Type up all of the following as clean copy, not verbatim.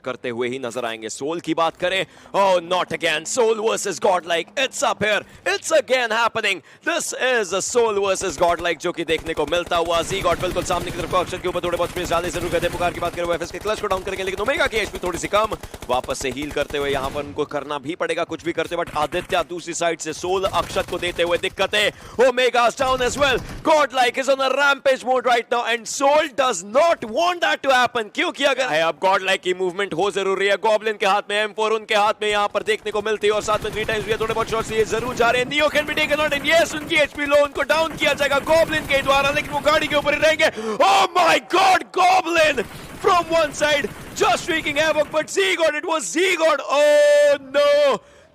करते हुए ही नजर आएंगे। सोल की बात करें, oh not again, Soul versus Godlike, it's up here, it's again happening, this is a Soul versus Godlike जो कि देखने को मिलता हुआ। जी गॉड बिल्कुल सामने की तरफ अक्षर के ऊपर थोड़े बहुत स्पेस डालने जरूर कहते हैं। पुकार की बात करें एफएस के क्लच को डाउन करेंगे, लेकिन ओमेगा की एचपी थोड़ी सी कम, वापस से हील करते हुए यहां पर उनको करना भी पड़ेगा कुछ भी करते, बट आदित्य दूसरी साइड से सोल अक्षत को देते हुए दिक्कतें। Omega down as well, Godlike is on a rampage mode right now and Soul does not want that to happen, क्योंकि अगर है अब गॉडलाइक की मूवमेंट हो जरूरी है। गॉब्लिन के हाथ में M4, उनके हाथ में यहां पर देखने को मिलती है, और साथ में 3 टाइम्स भी थोड़े बहुत शॉट्स ये जरूर जा रहे हैं। Neo can be taken out and yes, उनकी एचपी लो, उनको डाउन किया जाएगा गॉब्लिन के द्वारा, लेकिन वो गाड़ी के ऊपर ही रहेंगे। Oh my God, goblin from one side just wreaking havoc, but Z-God, it was Z-God, oh no,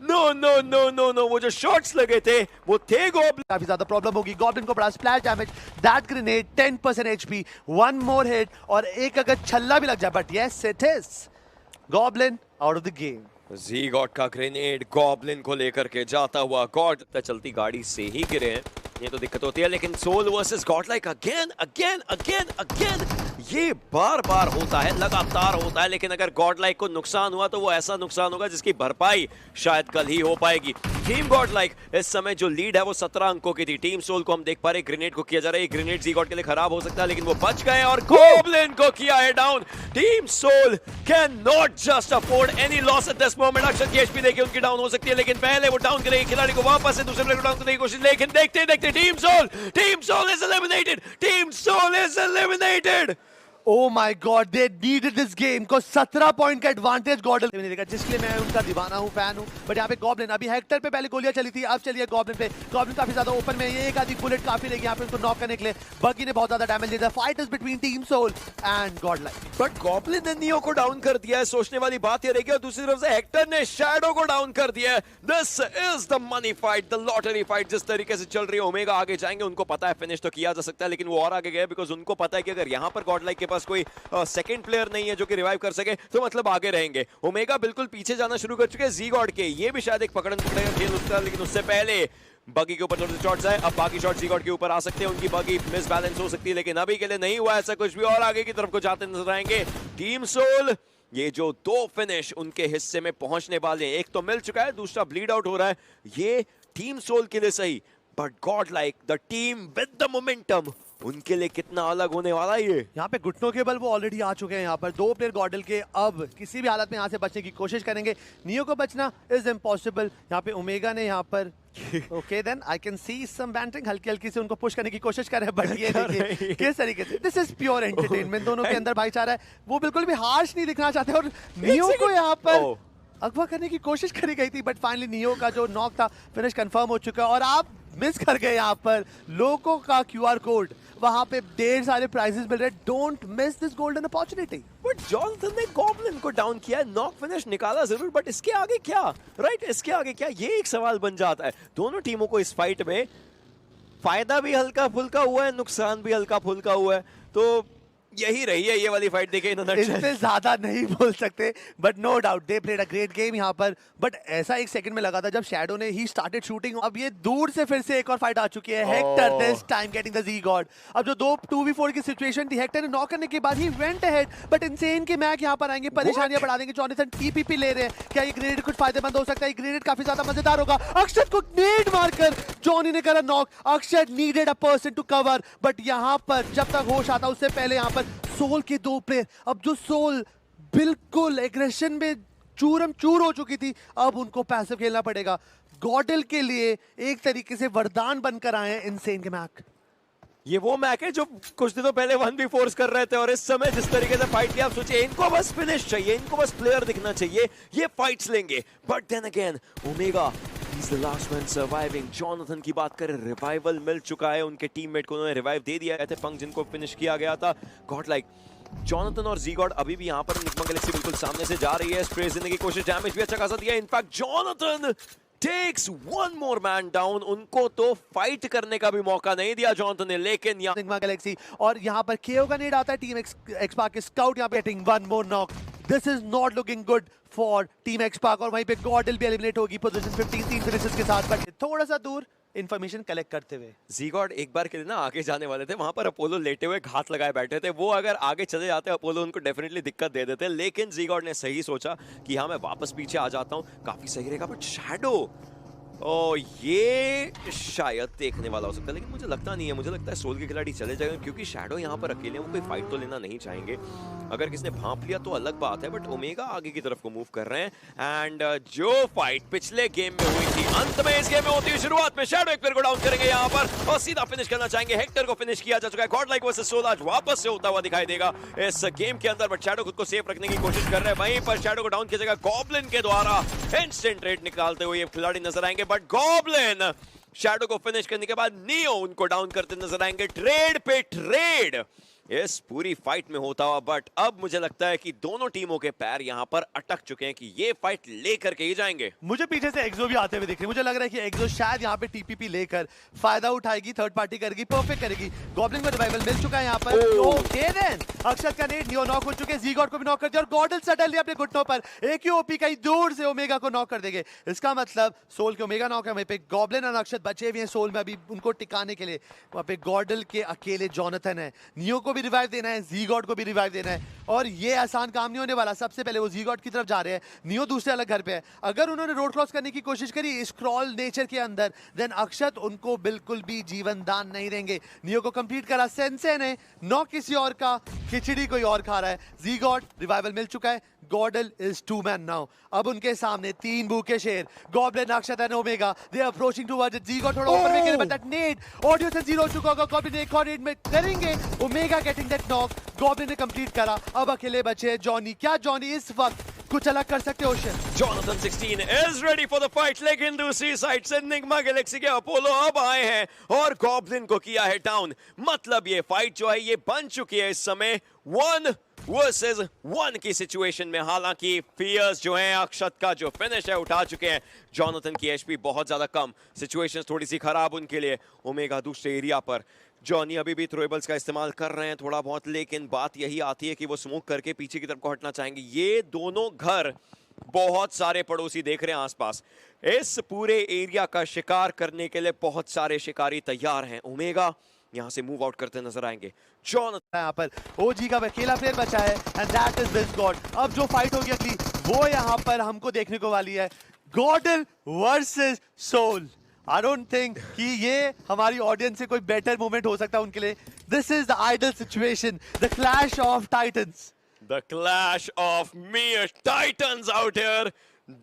no, वो जो शॉट्स लगे थे वो थे गॉब्लिन। काफी ज्यादा प्रॉब्लम होगी, गॉब्लिन को बड़ा splash damage, that grenade 10% HP, one more heat और एक अगर छल्ला भी लग जाए, but yes it is goblin out of the game. Z-God का ग्रेनेड गॉब्लिन को लेकर के जाता हुआ, गॉड चलती गाड़ी से ही गिरे हैं, ये तो दिक्कत होती है। लेकिन सोल वर्सेस गॉडलाइक अगेन ये बार बार होता है, लगातार होता है, लेकिन अगर गॉडलाइक को नुकसान हुआ तो वो ऐसा नुकसान होगा जिसकी भरपाई शायद कल ही हो पाएगी। टीम गॉडलाइक इस समय जो लीड है वो 17 अंकों की थी। टीम सोल को हम देख पा रहे ग्रेनेड को किया जा रहा है, ग्रेनेड Z-God के लिए खराब हो सकता है, लेकिन वो बच गए और गॉब्लिन को किया है down. Team Soul can not just afford any loss at this moment. Akshar की एचपी देखिए उनकी डाउन हो सकती है, लेकिन पहले वो डाउन करेंगे खिलाड़ी को, वापस से दूसरे प्लेयर को डाउन करने की कोशिश, लेकिन देखते team Soul is eliminated. Oh my God, they needed this game को 17 पॉइंट का एडवांटेज गॉडल नहीं देगा, जिसके लिए मैं उनका दीवाना हूं, फैन हूं। बट यहाँ पे गॉब्लिन, अभी हेक्टर पे पहले गोलियां चली थी, अब चलिए गॉब्लिन पे। गॉब्लिन काफी ज्यादा ओपन में, ये एक आधी बुलेट काफी रहेगी यहाँ पे उनको नॉक करने के लिए। बगी ने बहुत ज्यादा डैमेज दिया। Fight is between team Soul and Godlike, but Goblin ने नियो को डाउन कर दिया है, सोचने वाली बात ये रहेगी, और दूसरी तरफ से हेक्टर ने शैडो को डाउन कर दिया है। This is the money fight, the lottery fight जिस तरीके से चल रही है। ओमेगा आगे जाएंगे, उनको पता है फिनिश तो किया जा सकता है, लेकिन वो और आगे गए बिकॉज उनको पता है कि अगर यहाँ पर गॉडलाइक के पास कोई सेकंड प्लेयर नहीं है जो कि रिवाइव कर सके, तो मतलब आगे रहेंगे। ओमेगा बिल्कुल पीछे जाना शुरू कर चुके हैं Z-God के, ये भी शायद एक पकड़न पकड़ेगा खेल उसका, लेकिन उससे पहले बगी के ऊपर थोड़े से शॉट्स आए, अब बाकी शॉट Z-God के ऊपर आ सकते हैं, उनकी बगी मिस बैलेंस हो सकती है, लेकिन अभी के लिए नहीं हुआ ऐसा कुछ भी, और आगे की तरफ को जाते नजर आएंगे टीम सोल। ये जो 2 फिनिश उनके हिस्से में पहुंचने वाले हैं, एक तो मिल चुका है, दूसरा ब्लीड आउट हो रहा है, ये टीम सोल के लिए सही, but Godlike the team with the momentum, उनके लिए कितना अलग होने वाला है ये। यहाँ पे घुटनों के बल वो ऑलरेडी आ चुके हैं। यहाँ पर 2 प्लेयर गॉडल के अब किसी भी हालत में यहाँ से बचने की कोशिश करेंगे। नियो को बचना इज इम्पॉसिबल। यहाँ पे ओमेगा ने यहाँ पर okay then I can see some bantering, हल्की हल्की से उनको पुश करने की कोशिश कर रहे हैं, बट ये देखिए किस तरीके से, दिस इज प्योर एंटरटेनमेंट। दोनों के अंदर भाईचारा है, वो बिल्कुल भी हार्श नहीं दिखना चाहते, और नियो को यहाँ पर अगवा करने की कोशिश करी गई थी, बट फाइनली नियो का जो नॉक था फिनिश कंफर्म हो चुका है। और आप मिस कर गए यहाँ पर लोगों का QR कोड, वहां पे ढेर सारे प्राइजेस मिल रहे हैं। Don't miss this golden opportunity. But Johnson ने गॉब्लिन को डाउन किया, नॉक फिनिश निकाला जरूर, बट इसके आगे क्या, राइट इसके आगे क्या, ये एक सवाल बन जाता है। दोनों टीमों को इस फाइट में फायदा भी हल्का फुल्का हुआ है, नुकसान भी हल्का फुल्का हुआ है, तो यही रही है ये वाली फाइट। देखे इससे ज्यादा नहीं बोल सकते, but no doubt they played a great game यहाँ पर। बट ऐसा एक सेकंड में लगा था जब शैडो ने ही स्टार्टेड शूटिंग। अब ये दूर से फिर से एक और फाइट आ चुकी है। Hector this time getting the Z-God। अब जो 2v4 की सिचुएशन थी, हेक्टर ने नॉक करने के बाद he went ahead, but insane के मैक यहाँ पर आएंगे, परेशानियां बढ़ा देंगे। जॉनसन TPP ले रहे हैं, क्या ये ग्रेनेड कुछ फायदेमंद हो सकता है? ग्रेनेड काफी ज्यादा मजेदार होगा। अक्षत को नेड मारकर जॉनी ने करा knock. Akshat needed a person to cover, but यहाँ पर जब तक होश आता उससे पहले यहाँ पर सोल के 2 प्लेयर, अब जो सोल बिल्कुल एग्रेशन में चूरम चूर हो चुकी थी, अब उनको पैसिव खेलना पड़ेगा। गॉडल के लिए एक तरीके से वरदान बनकर आए हैं इनसेन के मैक। ये वो मैक है जो कुछ दिनों पहले 1v4 कर रहे थे, और इस समय जिस तरीके से फाइट किया, आप सोचिए इनको बस फिनिश चाहिए, इनको बस प्लेयर दिखना चाहिए, ये फाइट्स लेंगे। But then again Omega is the last man surviving. Jonathan की बात करें, रिवाइवल मिल चुका है, उनके टीममेट को उन्होंने रिवाइव दे दिया थे, पंक जिनको फिनिश किया गया था। गॉडलाइक, जॉनथन और Z-God अभी भी यहाँ पर निग्मा गैलेक्सी बिल्कुल सामने से जा रही है, स्प्रे देने की कोशिश, डैमेज भी अच्छा खासा दिया। In fact Jonathan takes one more man down, उनको तो फाइट करने का भी मौका नहीं दिया जॉनथन ने, लेकिन यहाँ निग्मा गैलेक्सी और यहाँ पर KO का नीड आता है टीम एक्सपार्क के स्काउट यहाँ पे getting one more knock. This is not looking good for team XSpark, और वहीं पे गॉडल भी एलिमिनेट होगी पोजीशन 15 3 फिनिशेस के साथ। बट थोड़ा सा दूर इंफॉर्मेशन कलेक्ट करते हुए। ज़ीगॉड एक बार के लिए ना आगे जाने वाले थे, वहां पर अपोलो लेटे हुए घात लगाए बैठे थे। वो अगर आगे चले जाते अपोलो उनको डेफिनेटली दिक्कत दे देते, लेकिन ज़ीगॉड ने सही सोचा कि हाँ मैं वापस पीछे आ जाता हूँ, काफी सही रहेगा। बट शैडो, ओ ये शायद देखने वाला हो सकता है, लेकिन मुझे लगता नहीं है। मुझे लगता है सोल के खिलाड़ी चले जाएंगे, क्योंकि शैडो यहाँ पर अकेले वो कोई फाइट तो लेना नहीं चाहेंगे। अगर किसने भांप लिया तो अलग बात है, बट ओमेगा आगे की तरफ को मूव कर रहे हैं। एंड जो फाइट पिछले गेम में हुई थी, अंत में इस गेम में होती है शुरुआत में शैडो एक प्लेयर को डाउन करेंगे यहाँ पर और सीधा फिनिश करना चाहेंगे। हेक्टर को फिनिश किया जा चुका है। गॉड लाइक वर्सेस सोल आज वापस से होता हुआ दिखाई देगा इस गेम के अंदर, बट शैडो खुद को सेफ रखने की कोशिश कर रहे हैं। वहीं पर शैडो को डाउन किया जाएगा गॉब्लिन के द्वारा। इंस्टेंट रेड निकालते हुए ये खिलाड़ी नजर आएंगे, बट गॉब्लिन शैडो को फिनिश करने के बाद नियो उनको डाउन करते नजर आएंगे। ट्रेड पे ट्रेड इस पूरी फाइट में होता हुआ, बट अब मुझे लगता है कि दोनों टीमों के पैर यहां पर अटक चुके हैं कि ये फाइट लेकर के ही जाएंगे। मुझे पीछे से एक्सो भी आते हुए दिख रहे हैं। मुझे लग रहा है कि एक्सो शायद यहाँ पे टीपीपी लेकर फायदा उठाएगी, थर्ड पार्टी करेगी, परफेक्ट करेगी। गॉब्लिन को रिवाइवल मिल चुका है यहाँ पर। ओके देन, अक्षत का नेट, नियो नॉक हो चुके हैं, ज़ीगॉड को भी नॉक कर दिया और गॉडल सडनली अपने घुटनों पर एक ही ओपी कहीं दूर से ओमेगा को नॉक कर देंगे। इसका मतलब सोल के ओमेगा नॉक है, वहीं पे गॉब्लिन और अक्षत बचे हुए हैं सोल में अभी उनको टिकाने के लिए। वहाँ पे गॉडल के अकेले जॉनथन है, नियो को भी रिवाइव देना है, ज़ीगॉड को भी रिवाइव देना है, और ये आसान काम नहीं होने वाला। सबसे पहले वो ज़ीगॉड की तरफ जा रहे हैं, नियो दूसरे अलग घर पे है। अगर उन्होंने रोड क्रॉस करने की कोशिश करी स्क्रॉल नेचर के अंदर, देन अक्षत उनको बिल्कुल भी जीवन दान नहीं देंगे। नियो को कंप्लीट करा सेंसे ने, नॉक किसी और का, खिचड़ी कोई और खा रहा है। ज़ीगॉड रिवाइवल मिल चुका है, Godl is two man now. अब उनके सामने तीन भूखे शेर, Goblin, Akshat and Omega, they are approaching towards it. ZGod थोड़ा ऊपर में गिरे, बट दैट नेट ऑडियो से जीरो हो चुका होगा। गॉब्लिन एक और नेट में करेंगे, Omega getting that knock, Goblin ने कंप्लीट करा। अब अकेले बचे जॉनी। क्या जॉनी इस वक्त कुछ अलग कर सकते हो? Jonathan 16 is ready for the fight, लेकिन दूसरी साइड से निग्मा गैलेक्सी के अपोलो अब आए हैं और गॉब्लिन को किया है डाउन। मतलब ये फाइट जो है ये बन चुकी है इस समय 1 वर्सेस 1 की सिचुएशन में। हालांकि फियर्स जो है अक्षत का जो फिनिश है उठा चुके हैं। जॉनथन की एचपी बहुत ज्यादा कम, सिचुएशन थोड़ी सी खराब उनके लिए। ओमेगा दूसरे एरिया पर, जॉनी अभी भी थ्रोएबल्स का इस्तेमाल कर रहे हैं थोड़ा बहुत, लेकिन बात यही आती है कि वो स्मोक करके पीछे की तरफ को हटना चाहेंगे। ये दोनों घर बहुत सारे पड़ोसी देख रहे हैं आसपास। इस पूरे एरिया का शिकार करने के लिए बहुत सारे शिकारी तैयार हैं। ओमेगा यहां से मूव आउट करते नजर आएंगे। जॉनथन यहाँ पर ओजी का अकेला प्लेयर बचा है and that is this God. अब जो फाइट होगी अगली वो यहाँ पर हमको देखने को वाली है, Godl versus Soul. I don't think कि ये हमारी ऑडियंस से कोई बेटर मोमेंट हो सकता है उनके लिए। This is the ideal situation, the clash of titans. The clash of mere titans out here.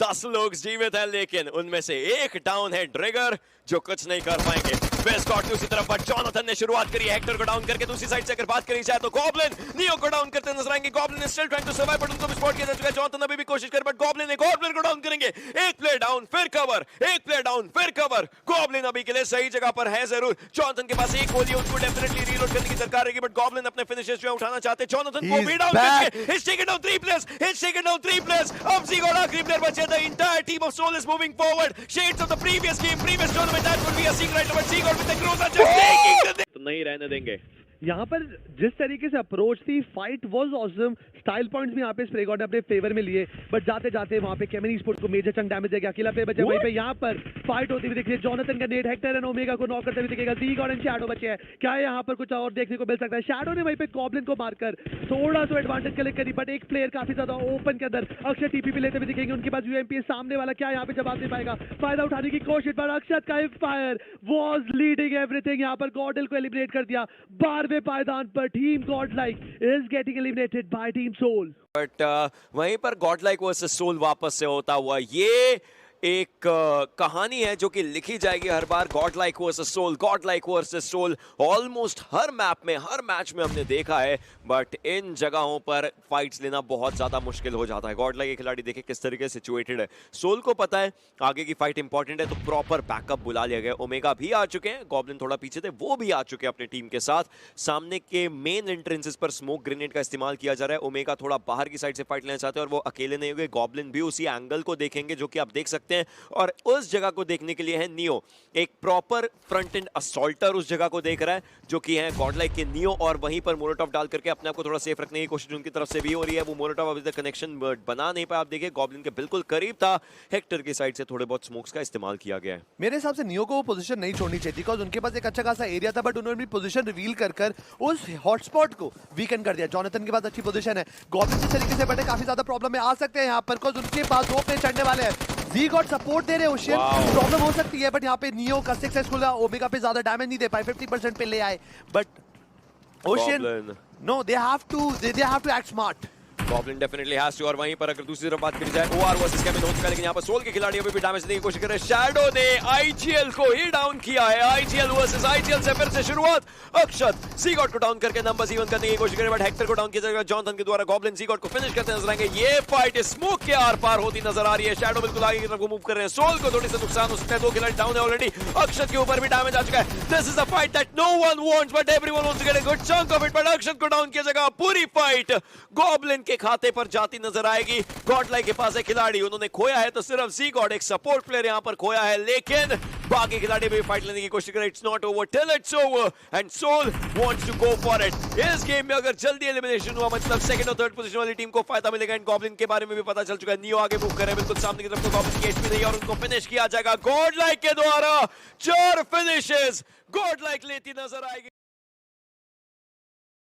10 लोग जीवित हैं, लेकिन उनमें से एक डाउन है, ड्रैगर, जो कुछ नहीं कर पाएंगे। बेस्कॉट दूसरी तरफ पर जॉनथन ने शुरुआत करी हेक्टर को डाउन करके। दूसरी साइड से अगर बात करी जाए तो गॉब्लिन नियो को डाउन करते नजर आएंगे। Goblin is still trying to survive, but उनको भी स्पॉट किया जा चुका है। जॉनथन अभी भी कोशिश कर, बट गॉब्लिन ने गॉब्लिन को डाउन करेंगे। एक प्लेयर डाउन फिर कवर, एक प्लेयर डाउन फिर कवर। गॉब्लिन अभी के लिए सही जगह पर है जरूर। जॉनथन के पास एक गोली है, उनको डेफिनेटली रीलोड करने की दरकार रहेगी, बट गॉब्लिन अपने फिनिशेस जो उठाना चाहते हैं। जॉनथन को भी डाउन करके he's taken down 3 players, he's taken down 3 players. अब ज़ीगॉड आखिरी प्लेयर बचे। The entire team of Soul is moving forward. Shades of the previous game, previous tournament, that would be a secret, but ज़ीगॉड with the Groza just taking the... तो नहीं रहने देंगे। यहाँ पर जिस तरीके से अप्रोच थी, fight was awesome. Style points भी यहाँ पे स्प्रे गॉड ने अपने फेवर में लिए, बट जाते जाते वहाँ पे केमिनी स्पोर्ट्स को मेजर चंक डैमेज देगा। अकेला प्लेयर बचे, वहीं पे यहाँ पर फाइट होती हुई दिख रही है। जॉनथन का नेट, हेक्टर एंड ओमेगा को नॉक करते हुए दिखेगा। ज़ीगॉड एंड शैडो बचे हैं। क्या यहाँ पर कुछ और देखने को मिल सकता है? शैडो ने वहीं पे गॉब्लिन को मारकर थोड़ा सा एडवांटेज कलेक्ट करी, बट एक प्लेयर काफी ज्यादा ओपन के अंदर अक्षत टीपीपी लेते हुए दिखेंगे। उनके पास यूएमपी सामने वाला क्या यहाँ पे जवाब दे पाएगा? फायदा उठाने की कोशिश, पर अक्षत का फायर वाज लीडिंग एवरीथिंग। यहाँ पर गॉडल को एलिमिनेट कर दिया 12वें पायदान पर। Team Godlike is getting eliminated by team Soul. But वहीं पर गॉडलाइक वर्सेस सोल वापस से होता हुआ ये एक कहानी है जो कि लिखी जाएगी हर बार। Godlike versus Soul, Godlike versus Soul almost हर मैप में, हर मैच में हमने देखा है, बट इन जगहों पर फाइट्स लेना बहुत ज्यादा मुश्किल हो जाता है। गॉडलाइक के खिलाड़ी देखे किस तरीके से सिचुएटेड है। सोल को पता है आगे की फाइट इंपॉर्टेंट है, तो प्रॉपर बैकअप बुला लिया गया। ओमेगा भी आ चुके हैं, गॉब्लिन थोड़ा पीछे थे, वो भी आ चुके हैं अपनी टीम के साथ। सामने के मेन एंट्रेंसेस पर स्मोक ग्रेनेड का इस्तेमाल किया जा रहा है। ओमेगा थोड़ा बाहर की साइड से फाइट लेना चाहते हैं और वो अकेले नहीं होंगे। गॉब्लिन भी उसी एंगल को देखेंगे जो कि आप देख सकते सकते हैं, और उस जगह को देखने के लिए है नियो, एक प्रॉपर फ्रंट एंड असॉल्टर उस जगह को देख रहा है, जो कि है गॉडलाइक के नियो, और वहीं पर मोलोटॉव डाल करके अपने आप को थोड़ा सेफ रखने की कोशिश उनकी तरफ से भी हो रही है। वो मोलोटॉव अभी तक कनेक्शन बना नहीं पाया, आप देखिए गॉब्लिन के बिल्कुल करीब था, हेक्टर की साइड से थोड़े बहुत स्मोक्स का इस्तेमाल किया गया है। मेरे हिसाब से नियो को वो पोजीशन नहीं छोड़नी चाहिए, बिकॉज उनके पास एक अच्छा खासा एरिया था, बट उन्होंने भी पोजीशन रिवील कर उस हॉटस्पॉट को वीकन कर दिया। जॉनथन के पास अच्छी पोजीशन है, गॉब्लिन जिस तरीके से बटे काफी ज्यादा प्रॉब्लम में आ सकते हैं यहाँ पर, बिकॉज उनके पास 2 प्लेयर चढ़ने वाले हैं। जी गॉड सपोर्ट दे रहे हैं, ओशियन प्रॉब्लम हो सकती है, बट यहाँ पे नियो का सक्सेसफुल है, ओमेगा पे ज्यादा डैमेज नहीं दे पाए, 50% पे ले आए, but Ocean no, they have to act smart. Goblin definitely has to, और वहीं पर अगर दूसरी तरफ बात करी जाए ओआर वर्सेस केविन हो चुका है, लेकिन यहाँ पर सोल के खिलाड़ी अभी भी डैमेज देने की कोशिश कर रहे हैं। शैडो ने आईजीएल को ही डाउन किया है, आईजीएल वर्सेस आईजीएल से फिर से शुरुआत। अक्षत सीगॉट को डाउन करके नंबर्स इवन करने की कोशिश कर रहे हैं, बट हेक्टर को डाउन किया जाएगा जॉनथन के द्वारा। गॉब्लिन सीगॉट को फिनिश करते नजर आएंगे। ये फाइट स्मोक के आर पार होती नजर आ रही है। शैडो बिल्कुल आगे की तरफ मूव कर रहे हैं, सोल को थोड़ी सा नुकसान हो सकता है, 2 खिलाड़ी डाउन है ऑलरेडी, अक्षत के ऊपर भी डैमेज आ चुका है। This is a fight that no one wants, but everyone wants to get a good chunk of it, but Akshat को डाउन किया जाएगा। पूरी फाइट गॉब्लिन के खाते पर जाती नजर आएगी। गॉडलाइक के पास है खिलाड़ी, उन्होंने खोया है तो सिर्फ जी गॉड, एक सपोर्ट प्लेयर यहां पर खोया है, लेकिन बाकी खिलाड़ी भी फाइट लेने की कोशिश कर रहे हैं। It's not over till it's over, and Soul wants to go for it. इस गेम में अगर जल्दी एलिमिनेशन हुआ, मतलब सेकंड और थर्ड पोजीशन वाली टीम को फायदा मिलेगा। एंड गॉब्लिन के बारे में भी पता चल चुका है, नियो आगे मूव कर रहे हैं बिल्कुल सामने की तरफ, तो गॉब्लिन की एचपी नहीं है और उनको फिनिश किया जाएगा गॉडलाइक के द्वारा। 4 फिनिशेस गॉडलाइक लेती नजर आएगी।